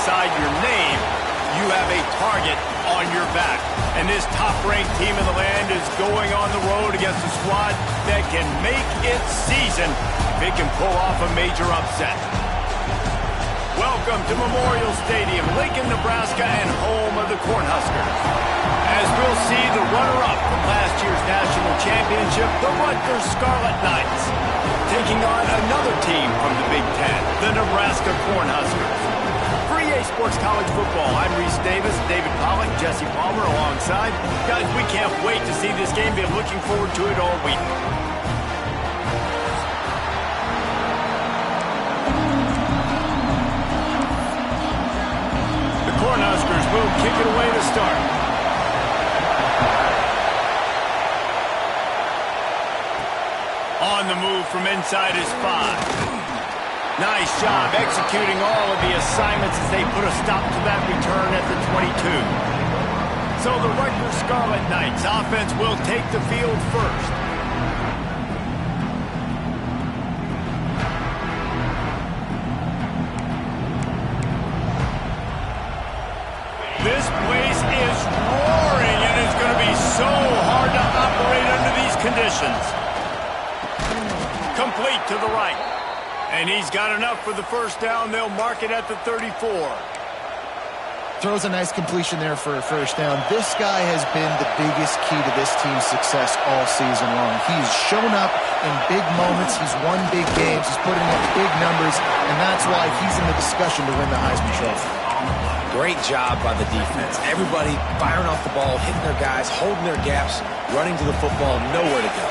alongside your name, you have a target on your back. And this top-ranked team in the land is going on the road against a squad that can make its season if it can pull off a major upset. Welcome to Memorial Stadium, Lincoln, Nebraska, and home of the Cornhuskers. As we'll see the runner-up from last year's national championship, the Rutgers Scarlet Knights, taking on another team from the Big Ten, the Nebraska Cornhuskers. For EA Sports College Football, I'm Reese Davis, David Pollack, Jesse Palmer alongside. Guys, we can't wait to see this game. Been looking forward to it all week. The Cornhuskers will kick it away to start. On the move from inside his 5. Nice job executing all of the assignments as they put a stop to that return at the 22. So the Rutgers Scarlet Knights offense will take the field first. This place is roaring, and it's going to be so hard to operate under these conditions. Complete to the right. And he's got enough for the first down. They'll mark it at the 34. Throws a nice completion there for a first down. This guy has been the biggest key to this team's success all season long. He's shown up in big moments. He's won big games. He's putting up big numbers, and that's why he's in the discussion to win the Heisman Trophy. Great job by the defense. Everybody firing off the ball, hitting their guys, holding their gaps, running to the football, nowhere to go.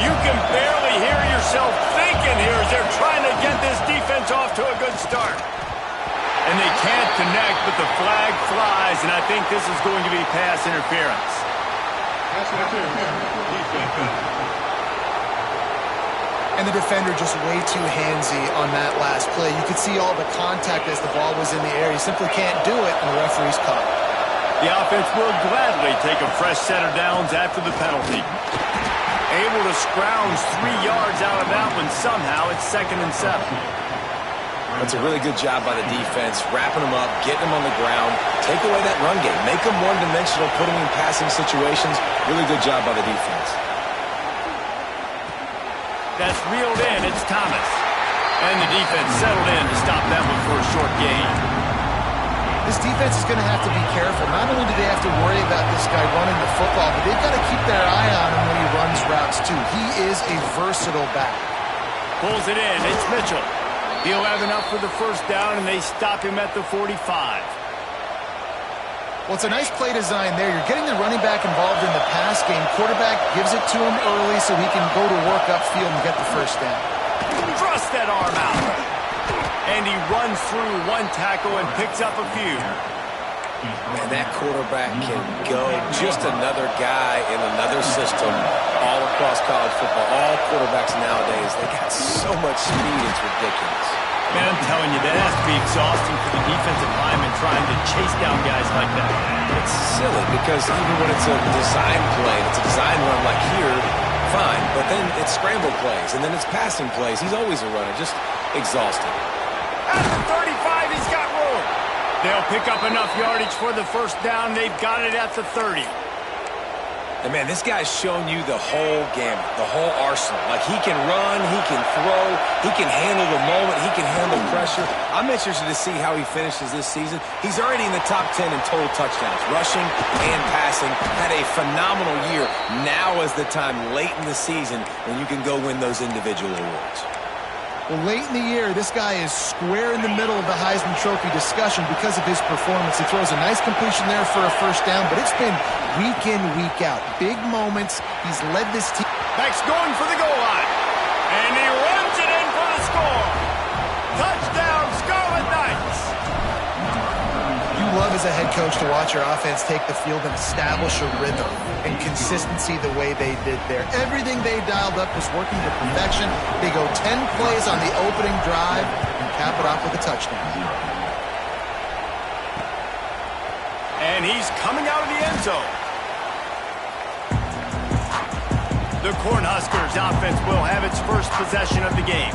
You can barely hear yourself thinking here as they're trying to get this defense off to a good start. And they can't connect, but the flag flies, and I think this is going to be pass interference. And the defender just way too handsy on that last play. You could see all the contact as the ball was in the air. He simply can't do it, and the referee's caught. The offense will gladly take a fresh set of downs after the penalty. Able to scrounge 3 yards out of that one somehow. It's 2nd and 7. That's a really good job by the defense, wrapping them up, getting them on the ground, take away that run game, make them one-dimensional, put them in passing situations. Really good job by the defense. That's reeled in. It's Thomas. And the defense settled in to stop that one for a short gain. This defense is going to have to be careful. Not only do they have to worry about this guy running the football, but they've got to keep their eye on him when he runs routes, too. He is a versatile back. Pulls it in. It's Mitchell. He'll have enough for the first down, and they stop him at the 45. Well, it's a nice play design there. You're getting the running back involved in the pass game. Quarterback gives it to him early so he can go to work upfield and get the first down. Thrust that arm out. And he runs through one tackle and picks up a few. Man, that quarterback can go. Just another guy in another system all across college football. All quarterbacks nowadays, they got so much speed, it's ridiculous. Man, I'm telling you, that has to be exhausting for the defensive lineman trying to chase down guys like that. It's silly because even when it's a design play, it's a design run like here, fine. But then it's scramble plays, and then it's passing plays. He's always a runner, just exhausting. At the 35, he's got room. They'll pick up enough yardage for the first down. They've got it at the 30. And, man, this guy's shown you the whole gamut, the whole arsenal. Like, he can run, he can throw, he can handle the moment, he can handle pressure. I'm interested to see how he finishes this season. He's already in the top 10 in total touchdowns, rushing and passing. Had a phenomenal year. Now is the time, late in the season, when you can go win those individual awards. Well, late in the year, this guy is square in the middle of the Heisman Trophy discussion because of his performance. He throws a nice completion there for a first down, but it's been week in, week out. Big moments. He's led this team. Beck's going for the goal line. And he runs it in for the score. Touchdown, Scarlet Knights. You love as a head coach to watch your offense take the field and establish a rhythm and consistency the way they did there. Everything they dialed up was working to perfection. They go 10 plays on the opening drive and cap it off with a touchdown. And he's coming out of the end zone. The Cornhuskers offense will have its first possession of the game.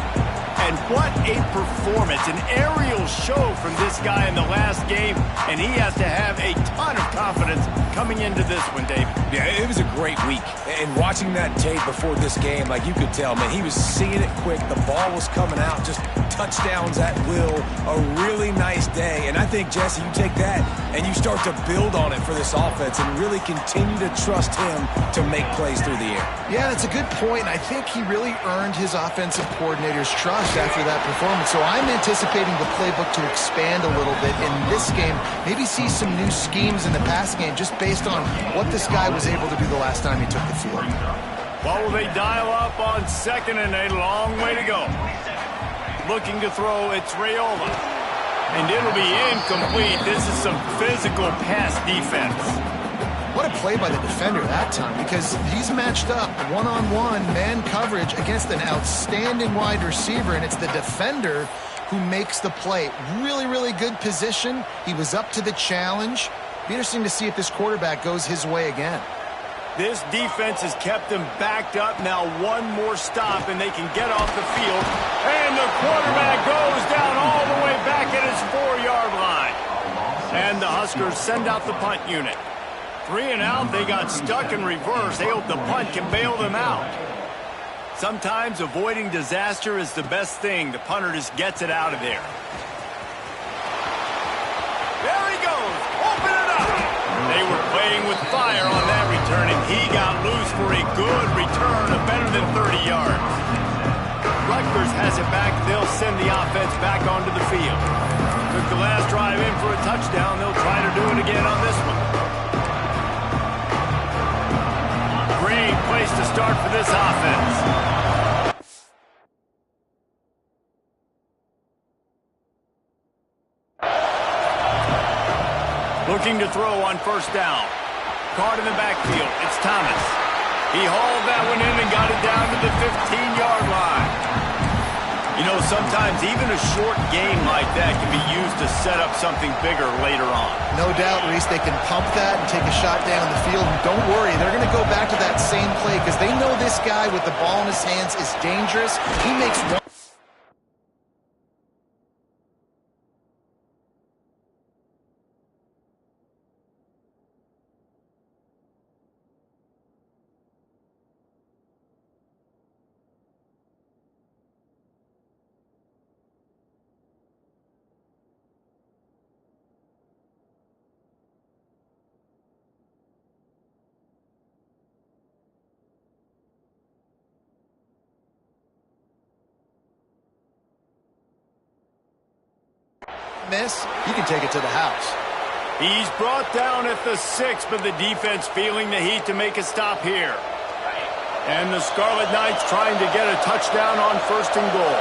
And what a performance, an aerial show from this guy in the last game, and he has to have a ton of confidence coming into this one, David. Yeah, it was a great week. And watching that tape before this game, like you could tell, man, he was seeing it quick. The ball was coming out, just touchdowns at will. A really nice day. And I think, Jesse, you take that and you start to build on it for this offense and really continue to trust him to make plays through the air. Yeah, that's a good point. I think he really earned his offensive coordinator's trust after that performance. So I'm anticipating the playbook to expand a little bit in this game. Maybe see some new schemes in the passing game just based on what this guy was able to do the last time he took the field. What will they dial up on second and a long way to go? Looking to throw, it's Raiola. And it'll be incomplete. This is some physical pass defense. What a play by the defender that time, because he's matched up one-on-one man coverage against an outstanding wide receiver, and it's the defender who makes the play. Really, really good position. He was up to the challenge. Be interesting to see if this quarterback goes his way again. This defense has kept them backed up. Now one more stop, and they can get off the field. And the quarterback goes down all the way back at his 4-yard line. And the Huskers send out the punt unit. 3 and out, they got stuck in reverse. They hope the punt can bail them out. Sometimes avoiding disaster is the best thing. The punter just gets it out of there. There he goes. Open it up. They were playing with fire on that return, and he got loose for a good return of better than 30 yards. Rutgers has it back. They'll send the offense back onto the field. Took the last drive in for a touchdown. They'll try to do it again on this one. Great place to start for this offense. Looking to throw on first down. Caught in the backfield. It's Thomas. He hauled that one in and got it down to the 15-yard line. You know, sometimes even a short game like that can be used to set up something bigger later on. No doubt, Reese, they can pump that and take a shot down the field. And don't worry, they're going to go back to that same play because they know this guy with the ball in his hands is dangerous. He makes one. Miss, you can take it to the house. He's brought down at the 6, but the defense feeling the heat to make a stop here. And the Scarlet Knights trying to get a touchdown on first and goal.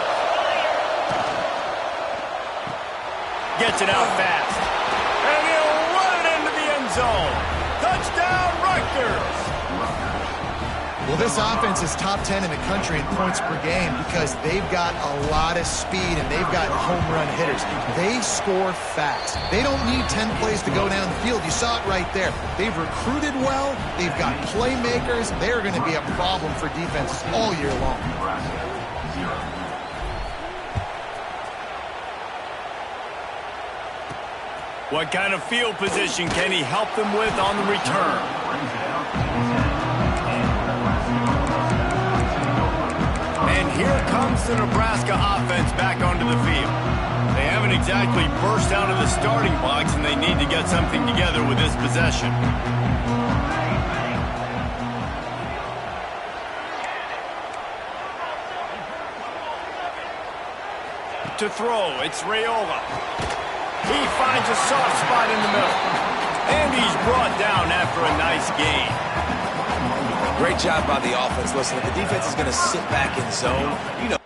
Gets it out fast. And he'll run it into the end zone. Touchdown, Rutgers! Well, this offense is top 10 in the country in points per game because they've got a lot of speed and they've got home run hitters. They score fast. They don't need 10 plays to go down the field. You saw it right there. They've recruited well. They've got playmakers. They're going to be a problem for defenses all year long. What kind of field position can he help them with on the return? And here comes the Nebraska offense back onto the field. They haven't exactly burst out of the starting box, and they need to get something together with this possession. To throw, it's Raiola. He finds a soft spot in the middle. And he's brought down after a nice gain. Great job by the offense. Listen, if the defense is going to sit back in zone, you know.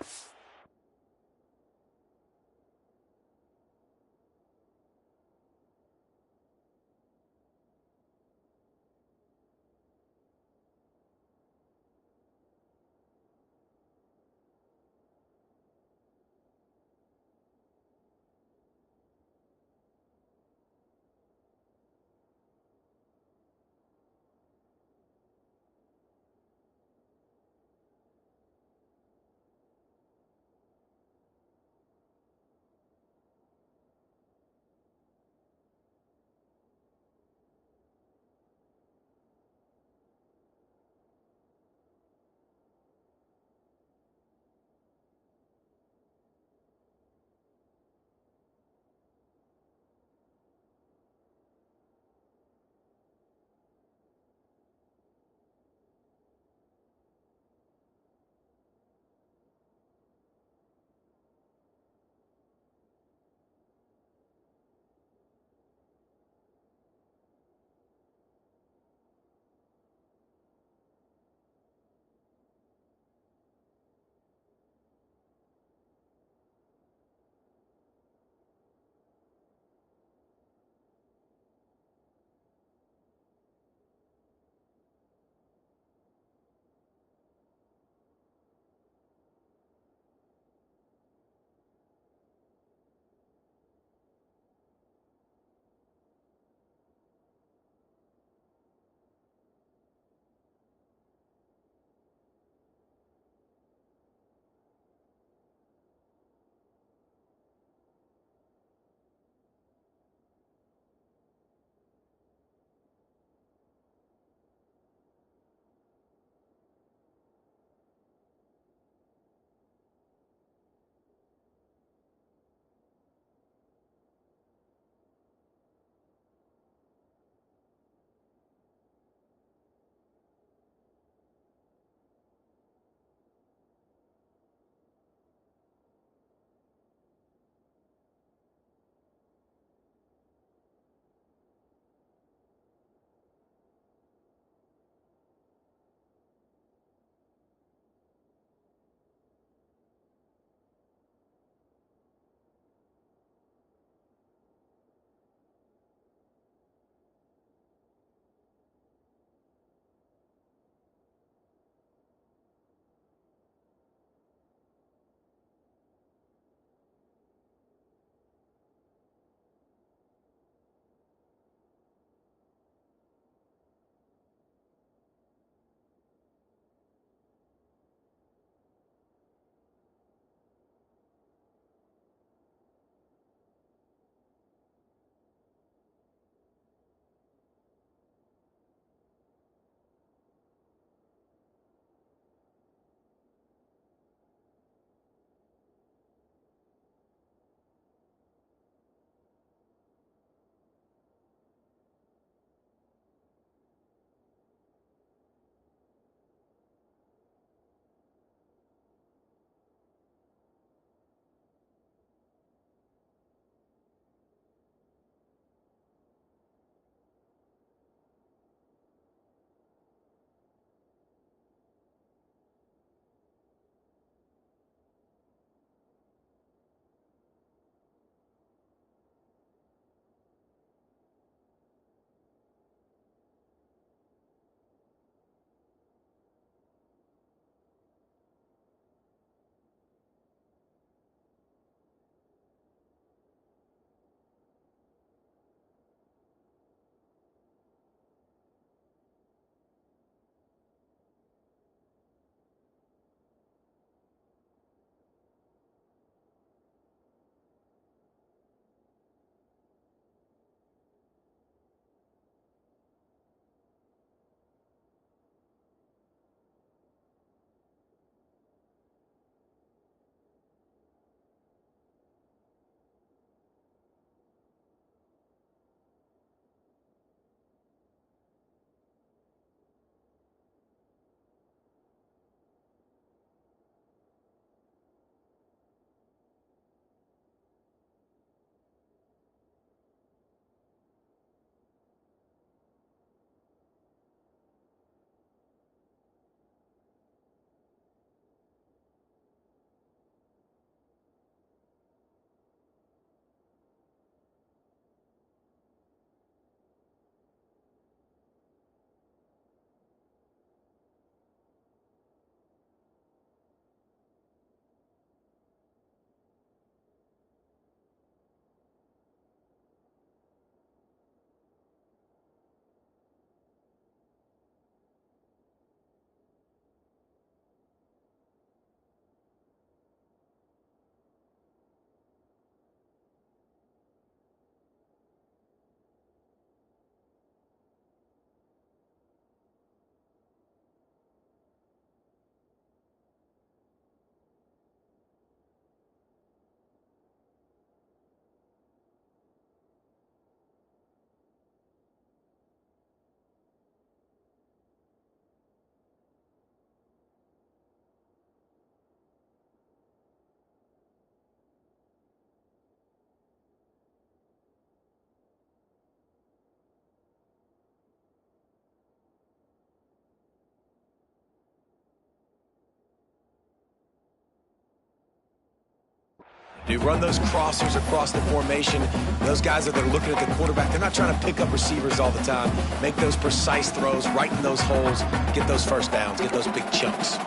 They run those crossers across the formation. Those guys that are looking at the quarterback, they're not trying to pick up receivers all the time. Make those precise throws, right in those holes, get those first downs, get those big chunks.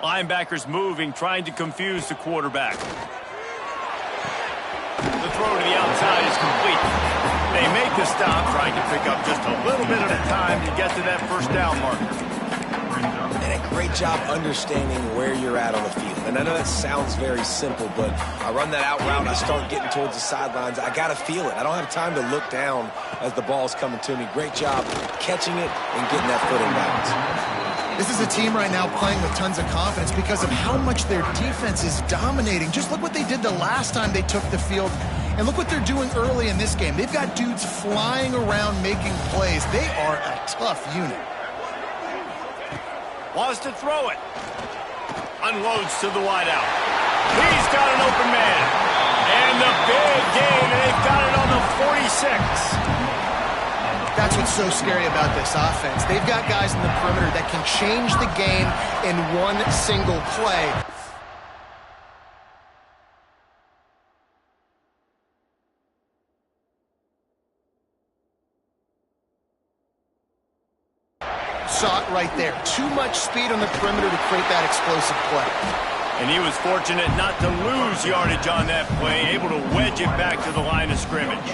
Linebackers moving, trying to confuse the quarterback. The throw to the outside is complete. They make the stop, trying to pick up just a little bit at a time to get to that first down marker. And a great job understanding where you're at on the field. And I know that sounds very simple, but I run that out route, I start getting towards the sidelines. I got to feel it. I don't have time to look down as the ball's coming to me. Great job catching it and getting that foot in bounds. This is a team right now playing with tons of confidence because of how much their defense is dominating. Just look what they did the last time they took the field, and look what they're doing early in this game. They've got dudes flying around making plays. They are a tough unit. Wants to throw it. Unloads to the wideout. He's got an open man. And the big gain, and they've got it on the 46. That's what's so scary about this offense. They've got guys in the perimeter that can change the game in one single play. Saw it right there. Too much speed on the perimeter to create that explosive play. And he was fortunate not to lose yardage on that play, able to wedge it back to the line of scrimmage.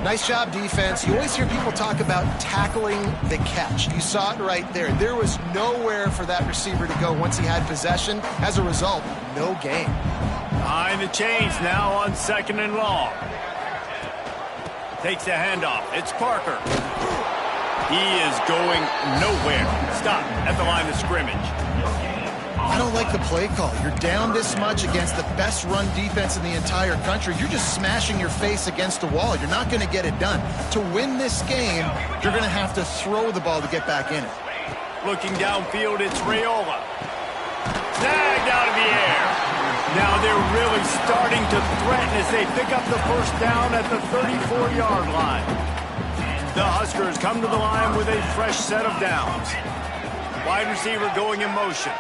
Nice job, defense. You always hear people talk about tackling the catch. You saw it right there. There was nowhere for that receiver to go once he had possession. As a result, no gain. Behind the chains now on 2nd and long. Takes the handoff. It's Parker. He is going nowhere. Stop at the line of scrimmage. I don't like the play call. You're down this much against the best run defense in the entire country. You're just smashing your face against the wall. You're not going to get it done. To win this game, you're going to have to throw the ball to get back in it. Looking downfield, it's Raiola. Snagged out of the air. Now they're really starting to threaten as they pick up the first down at the 34-yard line. The Huskers come to the line with a fresh set of downs. Wide receiver going in motion.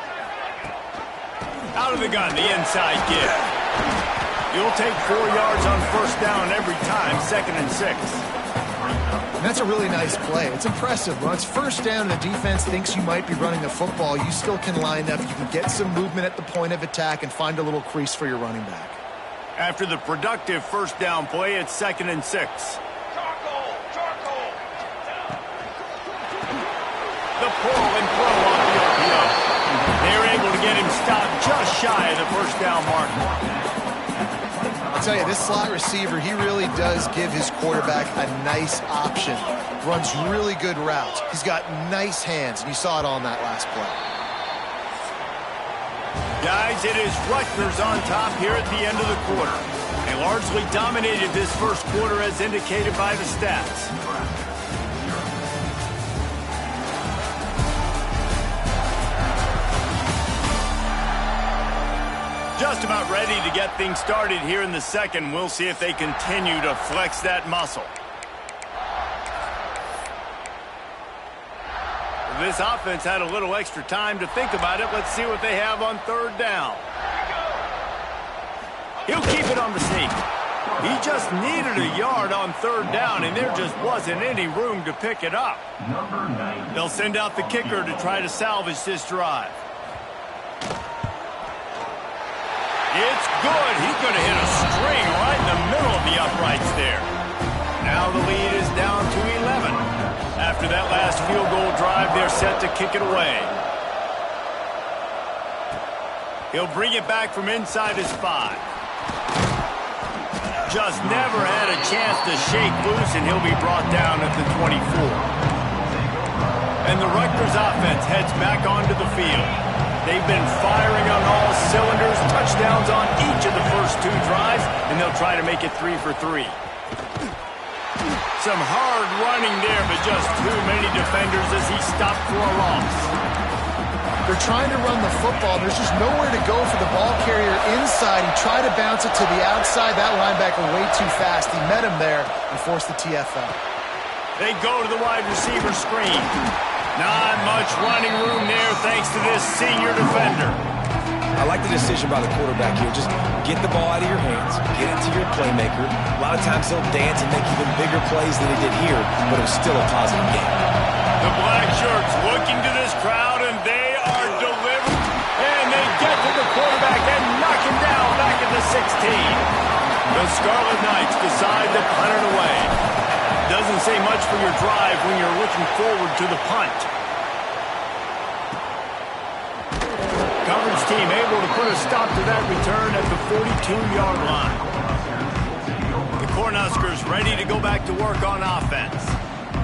Out of the gun, the inside give. You'll take 4 yards on first down every time, 2nd and 6. And that's a really nice play. It's impressive. When it's first down and the defense thinks you might be running the football, you still can line up. You can get some movement at the point of attack and find a little crease for your running back. After the productive first down play, it's 2nd and 6. The pull and throw off the RPO. They're able to get him stopped just shy of the first down mark. I'll tell you, this slot receiver, he really does give his quarterback a nice option. Runs really good routes. He's got nice hands, and you saw it on that last play. Guys, it is Rutgers on top here at the end of the quarter. They largely dominated this first quarter as indicated by the stats. Just about ready to get things started here in the second. We'll see if they continue to flex that muscle. This offense had a little extra time to think about it. Let's see what they have on 3rd down. He'll keep it on the sneak. He just needed a yard on 3rd down, and there just wasn't any room to pick it up. They'll send out the kicker to try to salvage this drive. It's good. He could have hit a string right in the middle of the uprights there. Now the lead is down to 11. After that last field goal drive, they're set to kick it away. He'll bring it back from inside his 5. Just never had a chance to shake loose, and he'll be brought down at the 24. And the Rutgers offense heads back onto the field. They've been firing on all cylinders, touchdowns on each of the first 2 drives, and they'll try to make it 3 for 3. Some hard running there, but just too many defenders as he stopped for a loss. They're trying to run the football. There's just nowhere to go for the ball carrier inside. He tried to bounce it to the outside. That linebacker way too fast. He met him there and forced the TFL. They go to the wide receiver screen. Not much running room there thanks to this senior defender. I like the decision by the quarterback here. Just get the ball out of your hands, get it to your playmaker. A lot of times he'll dance and make even bigger plays than he did here, but it was still a positive game. The black shirts looking to this crowd, and they are delivering. And they get to the quarterback and knock him down back at the 16. The Scarlet Knights decide to punt it away. Doesn't say much for your drive when you're looking forward to the punt. Coverage team able to put a stop to that return at the 42-yard line. The Cornhuskers ready to go back to work on offense.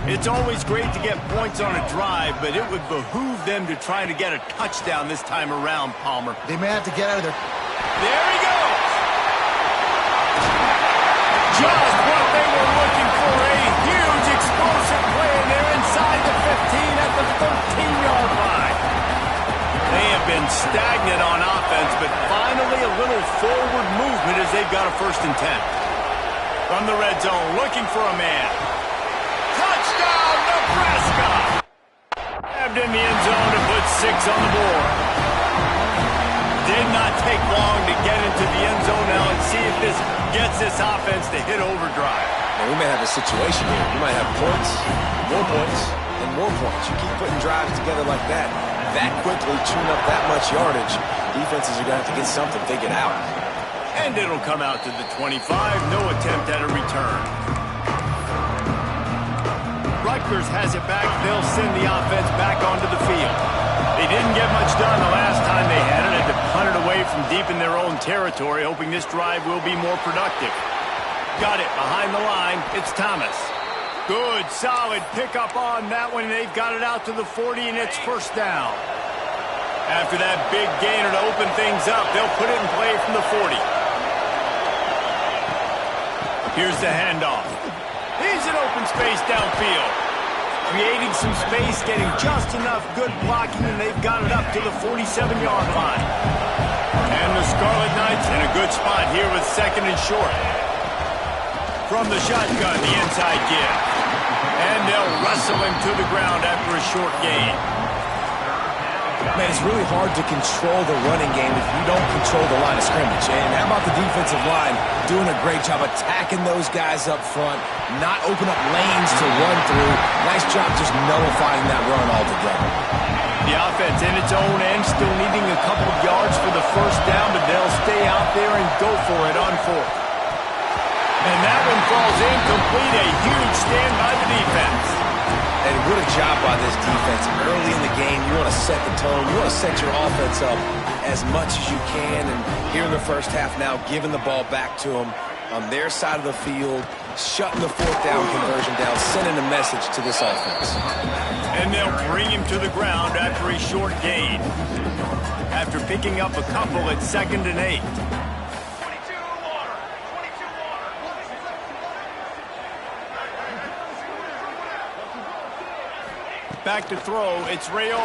It's always great to get points on a drive, but it would behoove them to try to get a touchdown this time around, Palmer. They may have to get out of there. There he goes! Just what they were looking for, a huge explosive play, and they're inside the 15 at the 13-yard line. They have been stagnant on offense, but finally a little forward movement as they've got a 1st and 10. From the red zone, looking for a man. Touchdown, Nebraska! Grabbed in the end zone to put 6 on the board. Did not take long to get into the end zone. Now let's see if this gets this offense to hit overdrive. Now, we may have a situation here. You might have points, and more points. You keep putting drives together like that quickly, tune up that much yardage, defenses are going to have to get something figured out. And it'll come out to the 25. No attempt at a return. Rutgers has it back. They'll send the offense back onto the field. They didn't get much done the last time they had it. Had to punt it away from deep in their own territory, hoping this drive will be more productive. Got it behind the line. It's Thomas. Good, solid pickup on that one. They've got it out to the 40, and it's 1st down. After that big gainer to open things up, they'll put it in play from the 40. Here's the handoff. He's in open space downfield. Creating some space, getting just enough good blocking, and they've got it up to the 47-yard line. And the Scarlet Knights in a good spot here with 2nd and short. From the shotgun, the inside give. And they'll wrestle him to the ground after a short gain. Man, it's really hard to control the running game if you don't control the line of scrimmage. And how about the defensive line doing a great job attacking those guys up front, not open up lanes to run through. Nice job just nullifying that run altogether. The offense in its own end still needing a couple of yards for the 1st down, but they'll stay out there and go for it on 4th. And that one falls incomplete. A huge stand by the defense. And what a job by this defense. Early in the game, you want to set the tone. You want to set your offense up as much as you can. And here in the 1st half now, giving the ball back to them on their side of the field, shutting the 4th down conversion down, sending a message to this offense. And they'll bring him to the ground after a short gain. After picking up a couple at 2nd and 8. Back to throw, it's Rayola.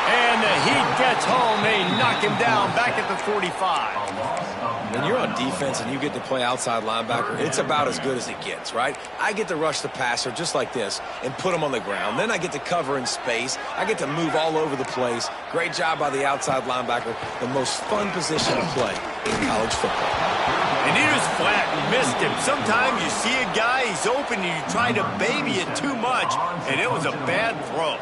And the heat gets home. They knock him down back at the 45. When you're on defense and you get to play outside linebacker, it's about as good as it gets, right? I get to rush the passer just like this and put him on the ground. Then I get to cover in space. I get to move all over the place. Great job by the outside linebacker. The most fun position to play in college football. And he was flat and missed him. Sometimes you see a guy, he's open, and you try to baby it too much, and it was a bad throw.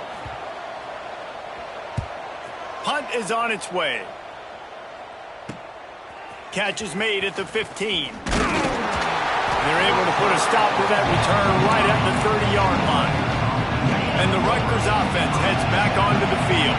Punt is on its way. Catch is made at the 15. They're able to put a stop to that return right at the 30-yard line. And the Rutgers offense heads back onto the field.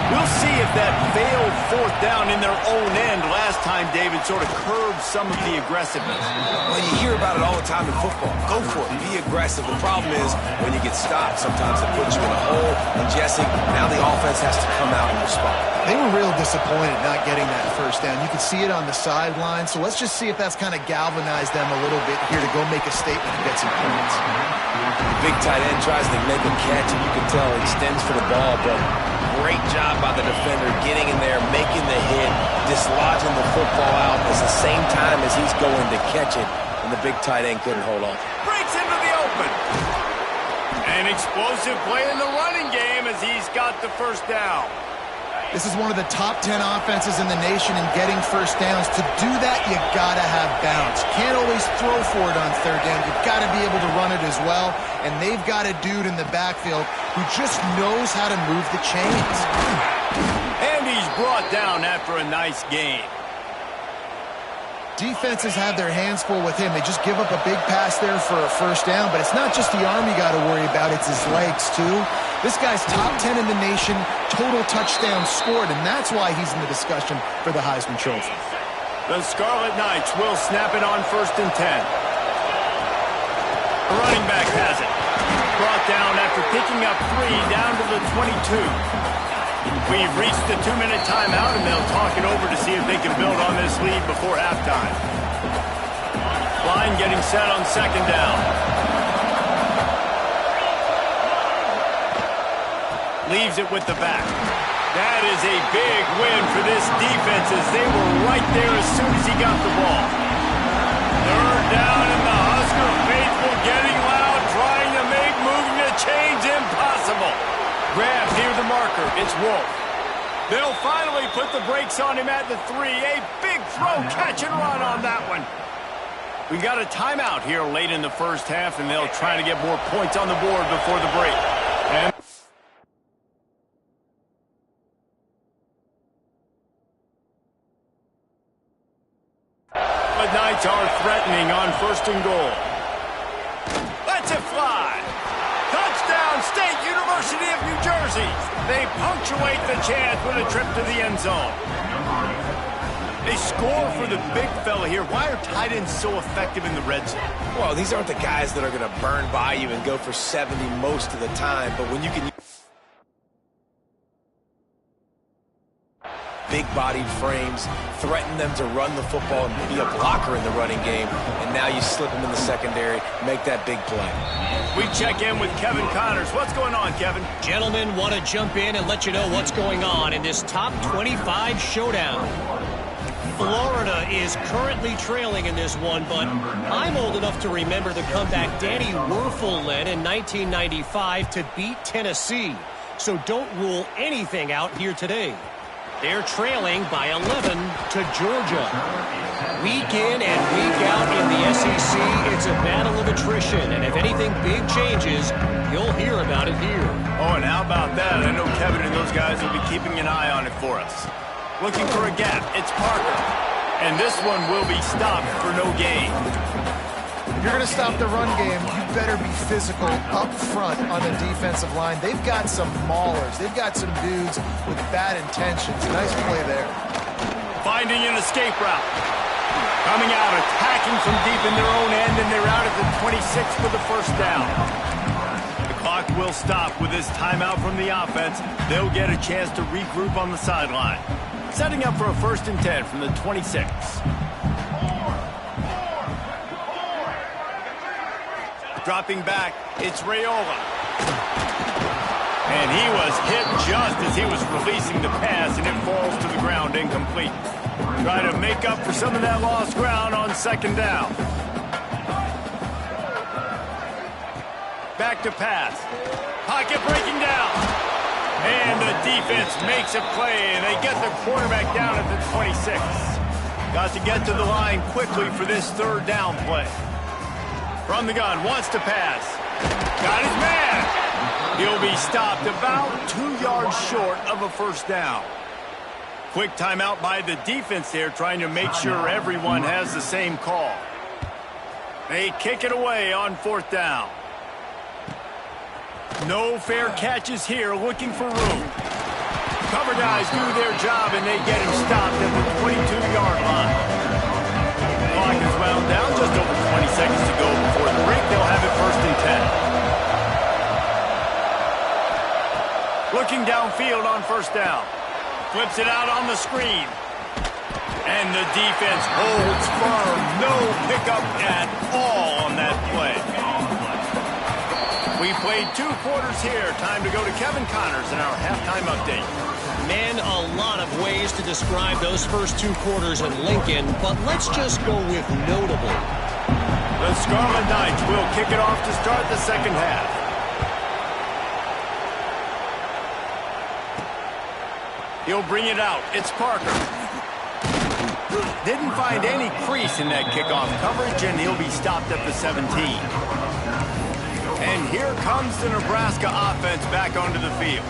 We'll see if that failed 4th down in their own end last time, David, sort of curbed some of the aggressiveness. Well, you hear about it all the time in football. Go for it. Be aggressive. The problem is when you get stopped, sometimes it puts you in a hole. And, Jesse, now the offense has to come out and respond. They were real disappointed not getting that 1st down. You could see it on the sideline. So let's just see if that's kind of galvanized them a little bit here to go make a statement and get some points. The big tight end tries to make a catch, and you can tell he extends for the ball, but great job by the defender getting in there, making the hit, dislodging the football out at the same time as he's going to catch it, and the big tight end couldn't hold on. Breaks into the open. An explosive play in the running game as he's got the 1st down. This is one of the top 10 offenses in the nation in getting first downs. To do that, you gotta have bounce. Can't always throw for it on third down. You've got to be able to run it as well. And they've got a dude in the backfield who just knows how to move the chains. And he's brought down after a nice gain. Defenses have their hands full with him. They just give up a big pass there for a first down, but it's not just the arm you got to worry about, it's his legs too. This guy's top 10 in the nation, total touchdowns scored, and that's why he's in the discussion for the Heisman Trophy. The Scarlet Knights will snap it on 1st and 10. The running back has it. Brought down after picking up 3 down to the 22. We've reached the 2-minute timeout, and they'll talk it over to see if they can build on this lead before halftime. Line getting set on 2nd down. Leaves it with the back. That is a big win for this defense as they were right there as soon as he got the ball. 3rd down, and the Husker faithful getting loud, trying to make moving the chains impossible. Grab near the marker. It's Wolf. They'll finally put the brakes on him at the 3. A big throw, catch and run on that one. We got a timeout here late in the first half, and they'll try to get more points on the board before the break. And the Knights are threatening on 1st and goal. Lets it fly. Touchdown, State University of New Jersey. They punctuate the chance with a trip to the end zone. They score for the big fella here. Why are tight ends so effective in the red zone? Well, these aren't the guys that are going to burn by you and go for 70 most of the time, but when you can big-bodied frames, threaten them to run the football and be a blocker in the running game, and now you slip them in the secondary, make that big play. We check in with Kevin Connors. What's going on, Kevin? Gentlemen, want to jump in and let you know what's going on in this top 25 showdown. Florida is currently trailing in this one, but I'm old enough to remember the comeback Danny Wuerffel led in 1995 to beat Tennessee. So don't rule anything out here today. They're trailing by 11 to Georgia. Week in and week out in the SEC, it's a battle of attrition, and if anything big changes, you'll hear about it here. Oh, and how about that? I know Kevin and those guys will be keeping an eye on it for us. Looking for a gap, it's Parker. And this one will be stopped for no gain. If you're going to stop the run game, you better be physical up front on the defensive line. They've got some maulers. They've got some dudes with bad intentions. Nice play there. Finding an escape route. Coming out, attacking from deep in their own end, and they're out at the 26 for the first down. The clock will stop with this timeout from the offense. They'll get a chance to regroup on the sideline. Setting up for a 1st and 10 from the 26. Dropping back, it's Raiola. And he was hit just as he was releasing the pass, and it falls to the ground incomplete. Try to make up for some of that lost ground on 2nd down. Back to pass. Pocket breaking down. And the defense makes a play, and they get the quarterback down at the 26. Got to get to the line quickly for this 3rd down play. From the gun, wants to pass. Got his man. He'll be stopped about 2 yards short of a 1st down. Quick timeout by the defense there, trying to make sure everyone has the same call. They kick it away on 4th down. No fair catches here, looking for room. Cover guys do their job, and they get him stopped at the 22-yard line. Clock is wound down, just over 20 seconds to go before the break. They'll have it 1st and 10. Looking downfield on 1st down. Flips it out on the screen. And the defense holds firm. No pickup at all on that play. We played 2 quarters here. Time to go to Kevin Connors in our halftime update. Man, a lot of ways to describe those first 2 quarters in Lincoln, but let's just go with notable. The Scarlet Knights will kick it off to start the 2nd half. He'll bring it out. It's Parker. Didn't find any crease in that kickoff coverage, and he'll be stopped at the 17. And here comes the Nebraska offense back onto the field.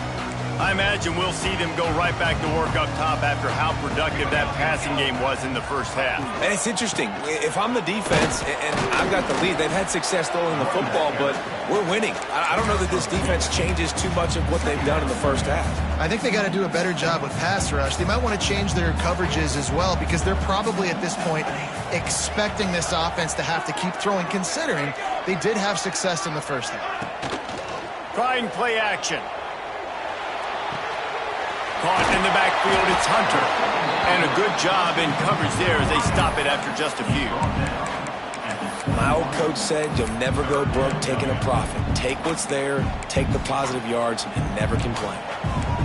I imagine we'll see them go right back to work up top after how productive that passing game was in the first half. And it's interesting. If I'm the defense and I've got the lead, they've had success throwing the football, but we're winning. I don't know that this defense changes too much of what they've done in the first half. I think they got to do a better job with pass rush. They might want to change their coverages as well, because they're probably at this point expecting this offense to have to keep throwing, considering they did have success in the first half. Trying play action. Caught in the backfield, it's Hunter. And a good job in coverage there as they stop it after just a few. My old coach said you'll never go broke taking a profit. Take what's there, take the positive yards, and never complain.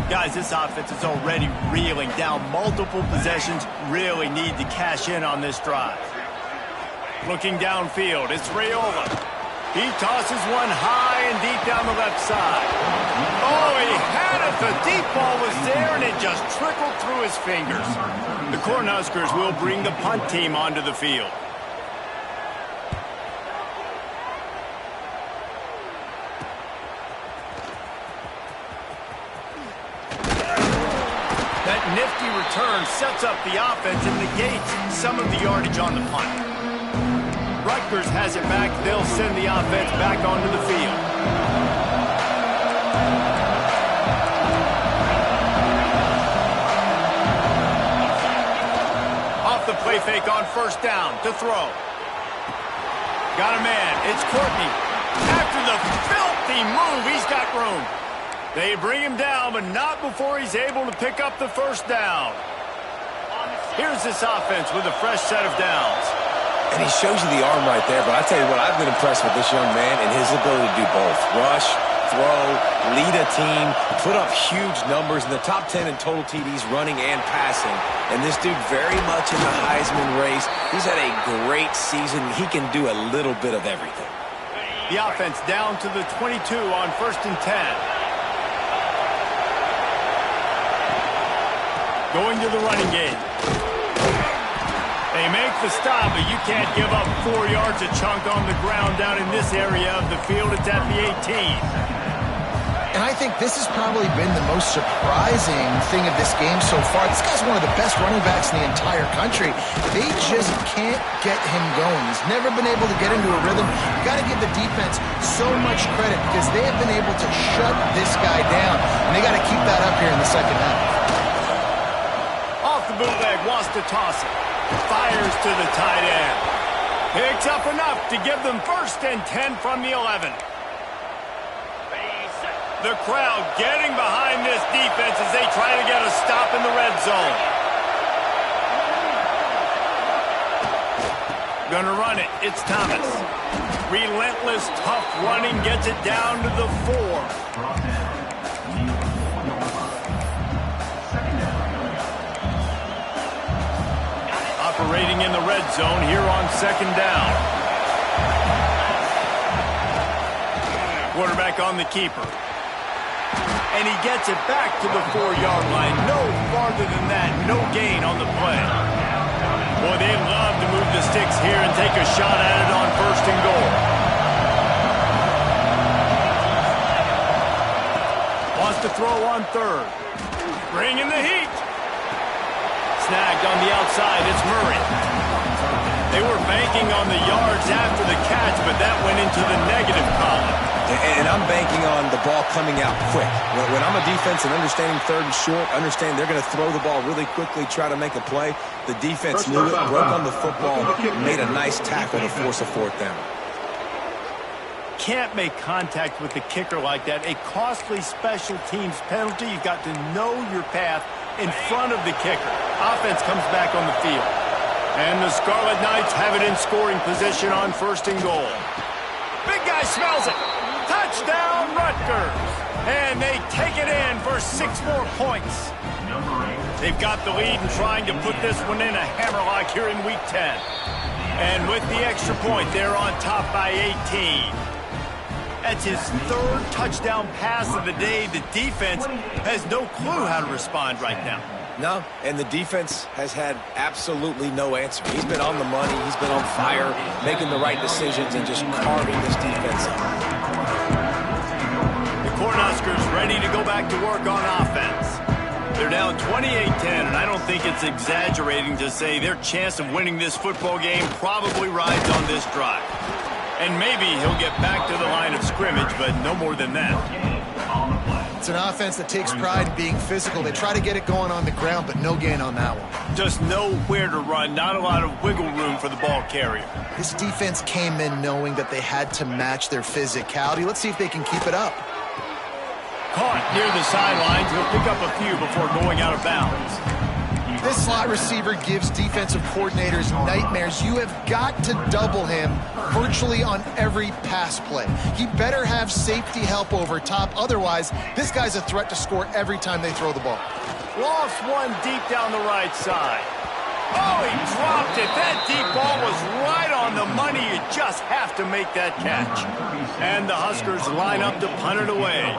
Guys, this offense is already reeling down multiple possessions. Really need to cash in on this drive. Looking downfield, it's Raiola. He tosses one high and deep down the left side. Oh, he had it. The deep ball was there, and it just trickled through his fingers. The Cornhuskers will bring the punt team onto the field. That nifty return sets up the offense and negates some of the yardage on the punt. Rutgers has it back. They'll send the offense back onto the field. Off the play fake on first down to throw. Got a man. It's Courtney. After the filthy move, he's got room. They bring him down, but not before he's able to pick up the first down. Here's this offense with a fresh set of downs. And he shows you the arm right there, but I tell you what, I've been impressed with this young man and his ability to do both. Rush, throw, lead a team, put up huge numbers in the top 10 in total TDs running and passing. And this dude very much in the Heisman race. He's had a great season. He can do a little bit of everything. The offense down to the 22 on 1st and 10. Going to the running game. They make the stop, but you can't give up 4 yards a chunk on the ground down in this area of the field. It's at the 18. And I think this has probably been the most surprising thing of this game so far. This guy's one of the best running backs in the entire country. They just can't get him going. He's never been able to get into a rhythm. You got to give the defense so much credit because they have been able to shut this guy down. And they got to keep that up here in the second half. Off the bootleg, wants to toss it. Fires to the tight end. Picks up enough to give them 1st and 10 from the 11. The crowd getting behind this defense as they try to get a stop in the red zone. Gonna run it. It's Thomas. Relentless, tough running gets it down to the 4. Operating in the red zone here on 2nd down. Quarterback on the keeper. And he gets it back to the 4-yard line. No farther than that. No gain on the play. Boy, they love to move the sticks here and take a shot at it on 1st and goal. Wants to throw on 3rd. Bringing the heat. Snagged on the outside, it's Murray. They were banking on the yards after the catch, but that went into the negative column. And I'm banking on the ball coming out quick. When I'm a defense and understanding 3rd and short, understanding they're going to throw the ball really quickly, try to make a play, the defense knew it, broke on the football, made a nice tackle to force a 4th down. Can't make contact with the kicker like that. A costly special teams penalty. You've got to know your path in front of the kicker. Offense comes back on the field. And the Scarlet Knights have it in scoring position on 1st and goal. Big guy smells it. Touchdown, Rutgers. And they take it in for 6 more points. They've got the lead and trying to put this one in a hammerlock here in week 10. And with the extra point, they're on top by 18. That's his third touchdown pass of the day. The defense has no clue how to respond right now. No, and the defense has had absolutely no answer. He's been on the money. He's been on fire, making the right decisions and just carving this defense up. The Cornhuskers ready to go back to work on offense. They're down 28-10, and I don't think it's exaggerating to say their chance of winning this football game probably rides on this drive. And maybe he'll get back to the line of scrimmage, but no more than that. It's an offense that takes pride in being physical. They try to get it going on the ground, but no gain on that one. Just nowhere to run, not a lot of wiggle room for the ball carrier. This defense came in knowing that they had to match their physicality. Let's see if they can keep it up. Caught near the sidelines. He'll pick up a few before going out of bounds. This slot receiver gives defensive coordinators nightmares. You have got to double him virtually on every pass play. He better have safety help over top. Otherwise, this guy's a threat to score every time they throw the ball. Lost one deep down the right side. Oh, he dropped it. That deep ball was right on the money. You just have to make that catch. And the Huskers line up to punt it away.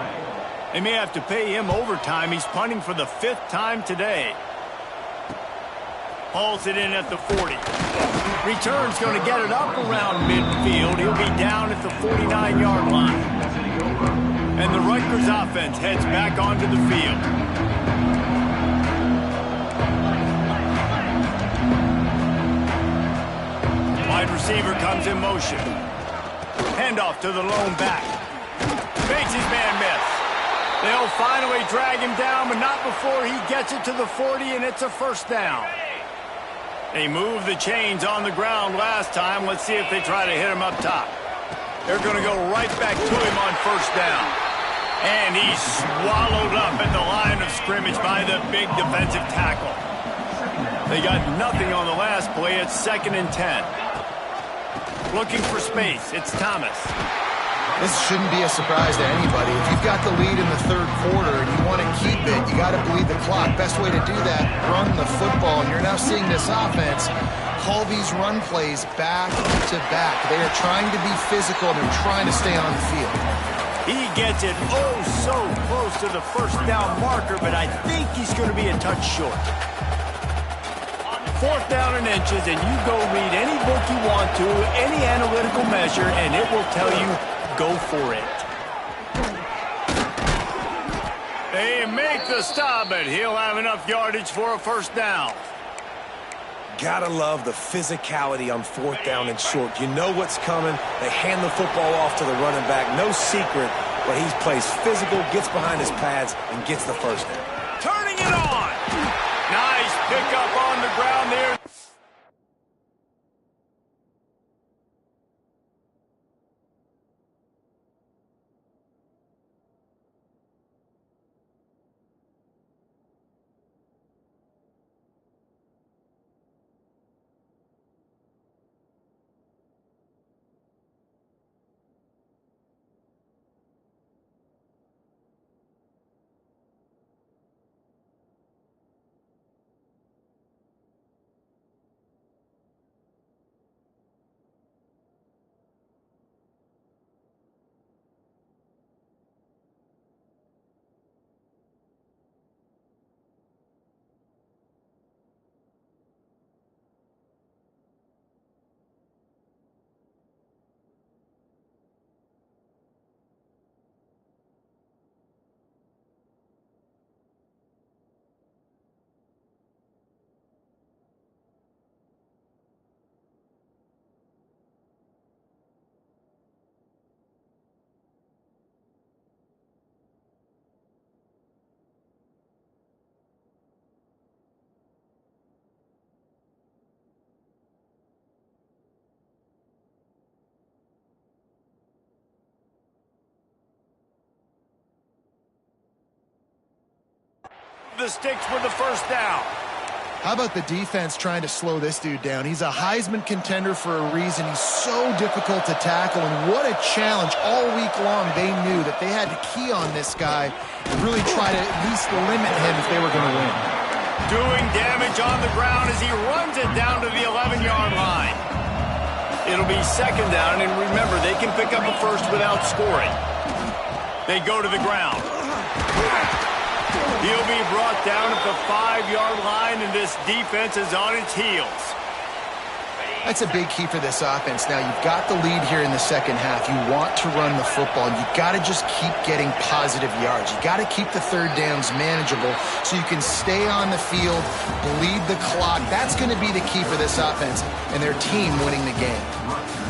They may have to pay him overtime. He's punting for the 5th time today. Hauls it in at the 40. Return's going to get it up around midfield. He'll be down at the 49-yard line. And the Rutgers offense heads back onto the field. Wide receiver comes in motion. Handoff to the lone back. Makes his man miss. They'll finally drag him down, but not before he gets it to the 40, and it's a first down. They moved the chains on the ground last time. Let's see if they try to hit him up top. They're going to go right back to him on first down. And he's swallowed up at the line of scrimmage by the big defensive tackle. They got nothing on the last play. It's 2nd and 10. Looking for space. It's Thomas. This shouldn't be a surprise to anybody. If you've got the lead in the 3rd quarter and you want to keep it, you got to bleed the clock. Best way to do that, run the football. And you're now seeing this offense call these run plays back to back. They are trying to be physical. They're trying to stay on the field. He gets it oh so close to the first down marker, but I think he's going to be a touch short. 4th down and inches, and you go read any book you want to, any analytical measure, and it will tell you go for it. They make the stop, but he'll have enough yardage for a first down. Gotta love the physicality on 4th down and short. You know what's coming. They hand the football off to the running back. No secret, but he plays physical, gets behind his pads, and gets the first down. Turning it on. Nice pickup on the ground there. The sticks with the first down. How about the defense trying to slow this dude down? He's a Heisman contender for a reason. He's so difficult to tackle, and what a challenge. All week long, they knew that they had to key on this guy and really try to at least limit him if they were going to win. Doing damage on the ground as he runs it down to the 11-yard line. It'll be second down, and remember, they can pick up a first without scoring. They go to the ground. He'll be brought down at the 5-yard line, and this defense is on its heels. That's a big key for this offense. Now, you've got the lead here in the second half. You want to run the football, and you've got to just keep getting positive yards. You've got to keep the third downs manageable so you can stay on the field, bleed the clock. That's going to be the key for this offense and their team winning the game.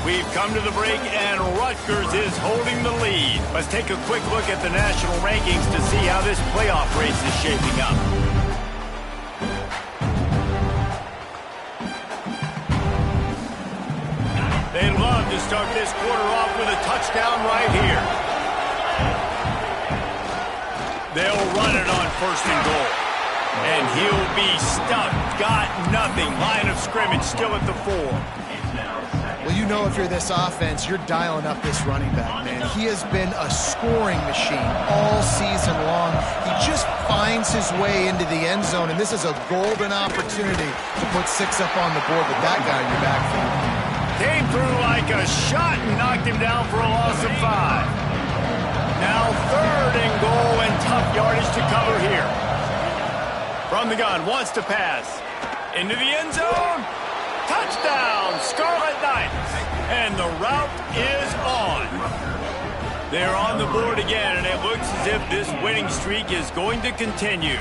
We've come to the break, and Rutgers is holding the lead. Let's take a quick look at the national rankings to see how this playoff race is shaping up. They'd love to start this quarter off with a touchdown right here. They'll run it on 1st and goal. And he'll be stuck. Got nothing. Line of scrimmage still at the 4. Well, you know if you're this offense, you're dialing up this running back, man. He has been a scoring machine all season long. He just finds his way into the end zone, and this is a golden opportunity to put 6 up on the board with that guy in your backfield. Came through like a shot and knocked him down for a loss of 5. Now 3rd and goal and tough yardage to cover here. From the gun, wants to pass. Into the end zone. Touchdown, Scarlet Knights. And the route is on. They're on the board again, and it looks as if this winning streak is going to continue.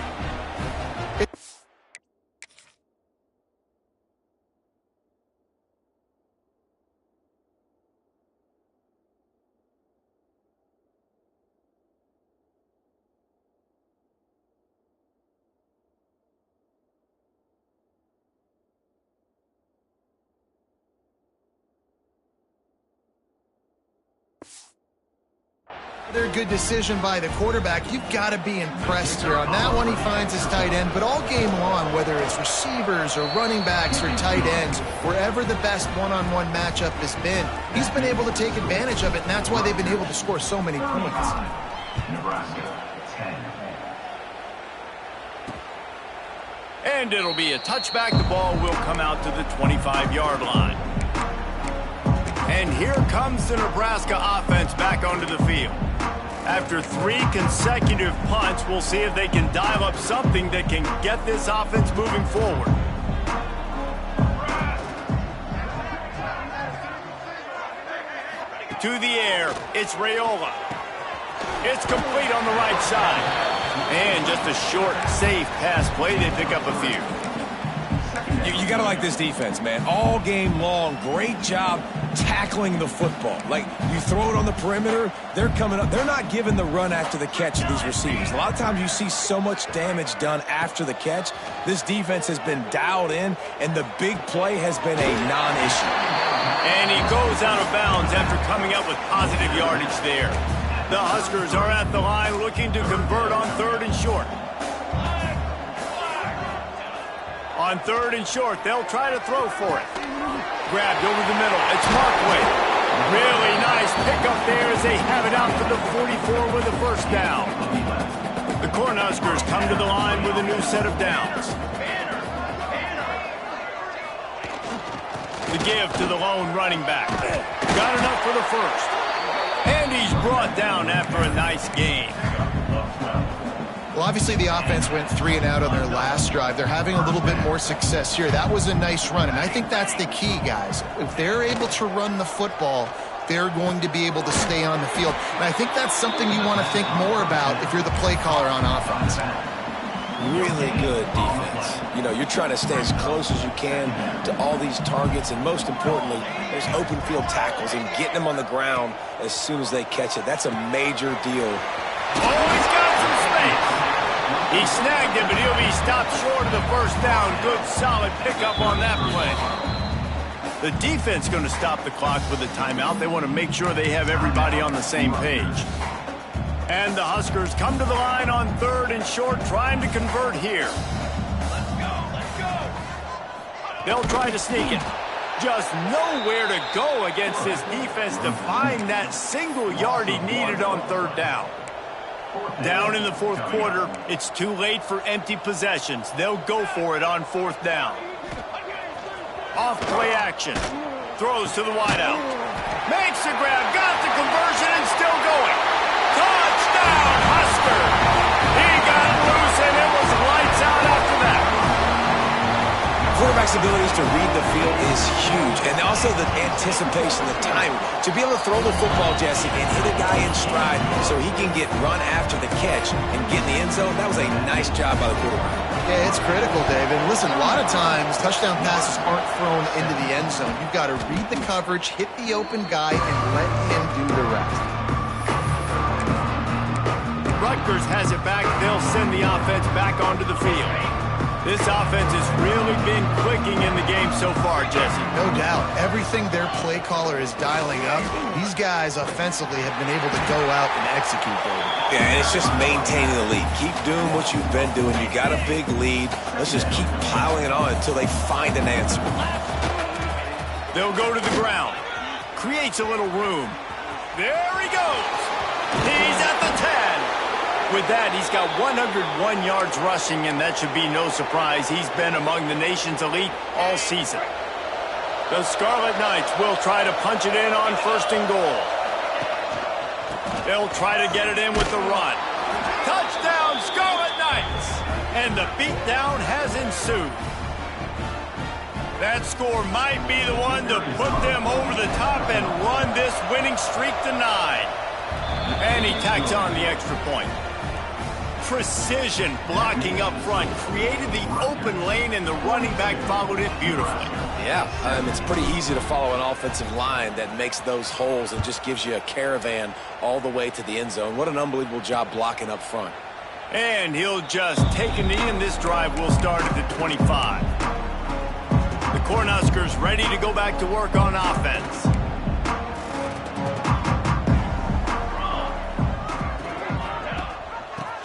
Another good decision by the quarterback. You've got to be impressed here. On that one, he finds his tight end, but all game long, whether it's receivers or running backs or tight ends, wherever the best one-on-one matchup has been, he's been able to take advantage of it, and that's why they've been able to score so many points. Nebraska 10. And it'll be a touchback. The ball will come out to the 25-yard line. And here comes the Nebraska offense back onto the field. After 3 consecutive punts, we'll see if they can dial up something that can get this offense moving forward. To the air, it's Raiola. It's complete on the right side. And just a short, safe pass play. They pick up a few. You got to like this defense, man. All game long, great job tackling the football. Like, you throw it on the perimeter, they're coming up. They're not giving the run after the catch of these receivers. A lot of times you see so much damage done after the catch. This defense has been dialed in, and the big play has been a non-issue. And he goes out of bounds after coming up with positive yardage there. The Huskers are at the line looking to convert on 3rd and short. On 3rd and short, they'll try to throw for it. Grabbed over the middle. It's Markway. Really nice pickup there as they have it out to the 44 with a 1st down. The Cornhuskers come to the line with a new set of downs. The give to the lone running back. Got enough for the 1st. And he's brought down after a nice gain. Well, obviously the offense went 3 and out on their last drive. They're having a little bit more success here. That was a nice run, and I think that's the key, guys. If they're able to run the football, they're going to be able to stay on the field. And I think that's something you want to think more about if you're the play caller on offense. Really good defense. You know, you're trying to stay as close as you can to all these targets, and most importantly, those open field tackles and getting them on the ground as soon as they catch it. That's a major deal. Oh, he's got some space. He snagged him, but he'll be stopped short of the 1st down. Good, solid pickup on that play. The defense going to stop the clock with a timeout. They want to make sure they have everybody on the same page. And the Huskers come to the line on 3rd and short, trying to convert here. Let's go. They'll try to sneak it. Just nowhere to go against this defense to find that single yard he needed on 3rd down. Down in the 4th quarter, it's too late for empty possessions. They'll go for it on 4th down. Off play action. throws to the wideout. Makes the grab, got the conversion, and still going. Touchdown, Husker! He got loose, and it was lights out after that. Quarterback's abilities to read the field is huge, and also the anticipation, the timing. To be able to throw the football, Jesse, and hit a guy in stride so he can get run after the catch and get in the end zone, that was a nice job by the quarterback. Yeah, it's critical, David. Listen, a lot of times touchdown passes aren't thrown into the end zone. You've got to read the coverage, hit the open guy, and let him do the rest. Rutgers has it back. They'll send the offense back onto the field. This offense has really been clicking in the game so far, Jesse. No doubt. Everything their play caller is dialing up, these guys offensively have been able to go out and execute, David. Yeah, and it's just maintaining the lead. Keep doing what you've been doing. You got a big lead. Let's just keep piling it on until they find an answer. They'll go to the ground. Creates a little room. There he goes. He's at the 10. With that, he's got 101 yards rushing, and that should be no surprise. He's been among the nation's elite all season. The Scarlet Knights will try to punch it in on 1st and goal. They'll try to get it in with the run. Touchdown, Scarlet Knights! And the beatdown has ensued. That score might be the one to put them over the top and run this winning streak to 9. And he tacks on the extra point. Precision blocking up front created the open lane, and the running back followed it beautifully. Yeah, it's pretty easy to follow an offensive line that makes those holes and just gives you a caravan all the way to the end zone. What an unbelievable job blocking up front. And he'll just take a knee, and this drive will start at the 25. The Cornhuskers ready to go back to work on offense.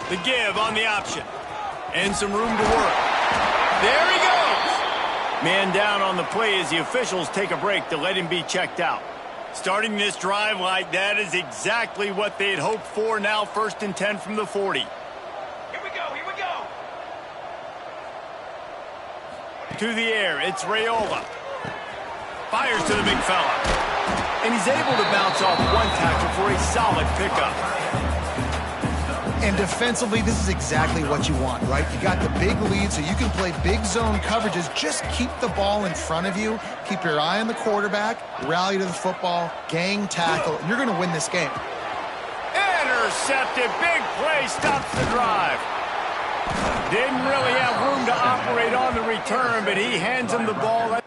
The give on the option. And some room to work. There he goes! Man down on the play as the officials take a break to let him be checked out. Starting this drive like that is exactly what they'd hoped for. Now 1st and 10 from the 40. Here we go, here we go! To the air, it's Raiola. Fires to the big fella. And he's able to bounce off one tackle for a solid pickup. And defensively, this is exactly what you want, right? You got the big lead, so you can play big zone coverages. Just keep the ball in front of you. Keep your eye on the quarterback. Rally to the football. Gang tackle. And you're going to win this game. Intercepted. Big play stops the drive. Didn't really have room to operate on the return, but he hands him the ball.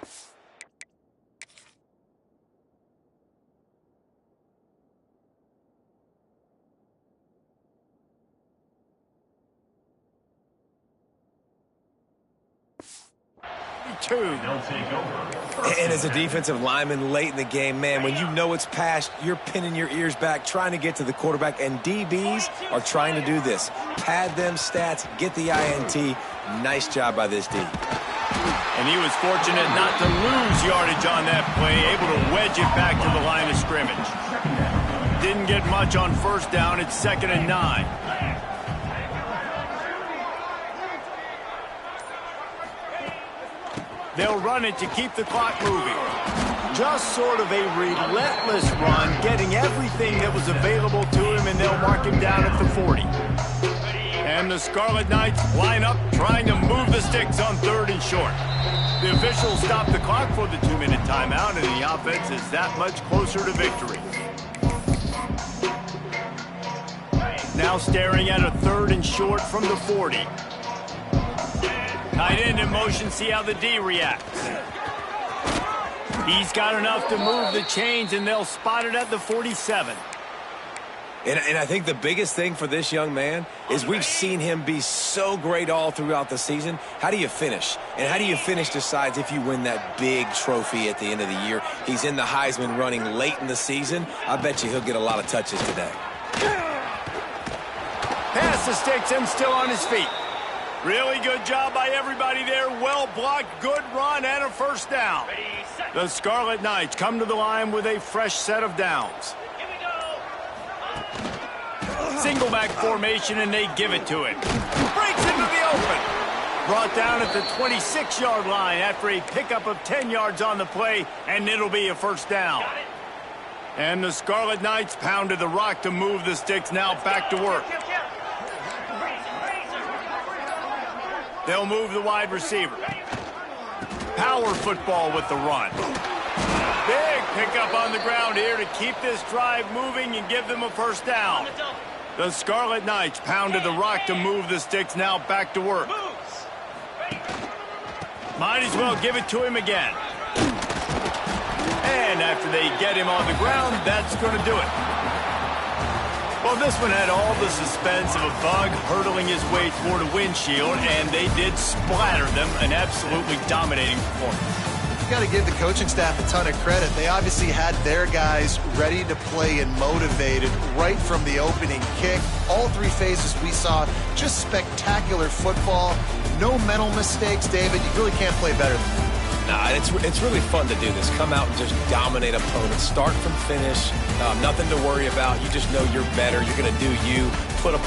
And as a defensive lineman late in the game, man, when you know it's past, you're pinning your ears back, trying to get to the quarterback, and DBs are trying to do this. Pad them stats, get the INT. Nice job by this D. And he was fortunate not to lose yardage on that play, able to wedge it back to the line of scrimmage. Didn't get much on 1st down. It's 2nd and 9. They'll run it to keep the clock moving. Just sort of a relentless run, getting everything that was available to him, and they'll mark him down at the 40. And the Scarlet Knights line up, trying to move the sticks on 3rd and short. The officials stop the clock for the 2-minute timeout, and the offense is that much closer to victory. Now staring at a 3rd and short from the 40. Tight end in motion, see how the D reacts. He's got enough to move the chains, and they'll spot it at the 47. And I think the biggest thing for this young man is we've seen him be so great all throughout the season. How do you finish? And how do you finish decides if you win that big trophy at the end of the year. He's in the Heisman running late in the season. I bet you he'll get a lot of touches today. Pass the sticks and still on his feet. Really good job by everybody there. Well blocked, good run, and a 1st down. The Scarlet Knights come to the line with a fresh set of downs. Single back formation, and they give it to him. Breaks into the open. Brought down at the 26-yard line after a pickup of 10 yards on the play, and it'll be a first down. And the Scarlet Knights pounded the rock to move the sticks, now back to work. They'll move the wide receiver. Power football with the run. Big pickup on the ground here to keep this drive moving and give them a first down. The Scarlet Knights pounded the rock to move the sticks, now back to work. Might as well give it to him again. And after they get him on the ground, that's going to do it. Well, this one had all the suspense of a bug hurtling his way toward a windshield, and they did splatter them, an absolutely dominating performance. You got to give the coaching staff a ton of credit. They obviously had their guys ready to play and motivated right from the opening kick. All three phases we saw, just spectacular football. No mental mistakes, David. You really can't play better than that. Nah, it's really fun to do this. Come out and just dominate opponents. Start from finish. Nothing to worry about. You just know you're better. You're going to do you. Put a